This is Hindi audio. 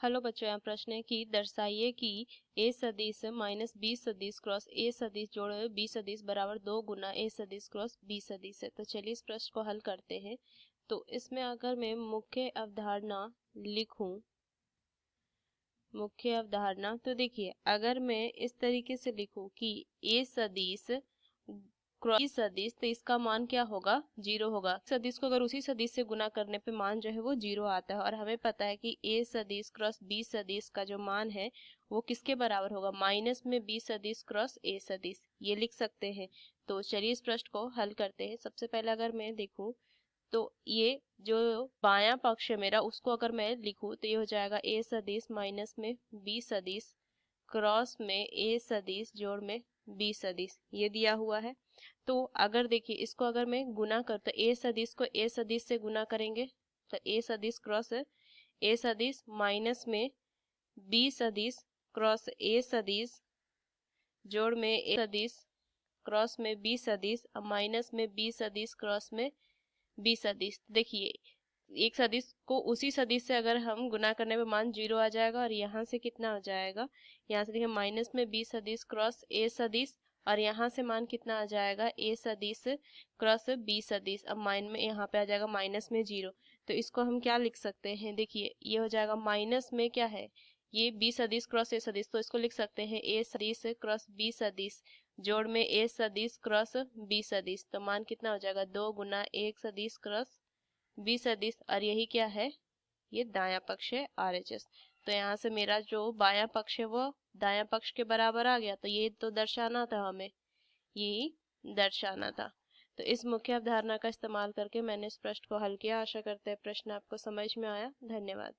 हेलो बच्चों, यहाँ प्रश्न है कि दर्शाइए कि a सदिश माइनस b सदिश क्रॉस a सदिश जोड़ b सदिश बराबर 2 गुना a सदिश क्रॉस b सदिश है। तो चलिए इस प्रश्न को हल करते हैं। तो इसमें अगर मैं मुख्य अवधारणा लिखूं, मुख्य अवधारणा, तो देखिए अगर मैं इस तरीके से लिखूं कि a सदिश क्रॉस सदिश, तो इसका मान क्या होगा? 0 होगा। सदिश को अगर उसी सदिश से गुना करने पे मान जो है वो 0 आता है, और हमें पता है कि a सदिश क्रॉस b सदिश का जो मान है वो किसके बराबर होगा? माइनस में b सदिश क्रॉस a सदिश, ये लिख सकते हैं। तो चलिए इस प्रश्न को हल करते हैं। सबसे पहले अगर मैं देखूं तो ये जो बायां पक्ष है मेरा, उसको अगर मैं लिखूं तो ये हो जाएगा a सदिश माइनस में b सदिश क्रॉस में a सदिश जोड़ में b सदिश, ये दिया हुआ है। तो अगर देखिए इसको अगर मैं गुना कर, तो a सदिश को a सदिश से गुना करेंगे तो a सदिश क्रॉस a सदिश माइनस में b सदिश क्रॉस a सदिश जोड़ में a सदिश क्रॉस में b सदिश और माइनस में b सदिश क्रॉस में b सदिश। देखिए एक सदिश को उसी सदिश से अगर हम गुना करने पे मान 0 आ जाएगा, और यहाँ से कितना हो जाएगा? यहाँ से देखिए माइनस में b सदिश क्रॉस a सदिश, और यहाँ से मान कितना आ जाएगा? a सदिश क्रॉस b सदिश। अब माइन में यहाँ पे आ जाएगा माइनस में 0, तो इसको हम क्या लिख सकते हैं? देखिए ये हो जाएगा माइनस में क्या है, ये b सदिश क्रॉस a सदिश, तो इसको लिख सकते हैं a सदिश क्रॉस b सदिश जोड़ में a सदिश क्रॉस b सदिश। तो मान कितना हो जाएगा? 2 गुना 1 सदिश क्रॉस b सदिश, और यही क्या है? ये दायां पक्ष है RHS। तो यहाँ से मेरा जो बायां पक्ष है वो दायां पक्ष के बराबर आ गया। तो ये तो दर्शाना था हमें, यही दर्शाना था। तो इस मुख्य अवधारणा का इस्तेमाल करके मैंने इस प्रश्न को हल किया। आशा करते हैं प्रश्न आपको समझ में आया। धन्यवाद।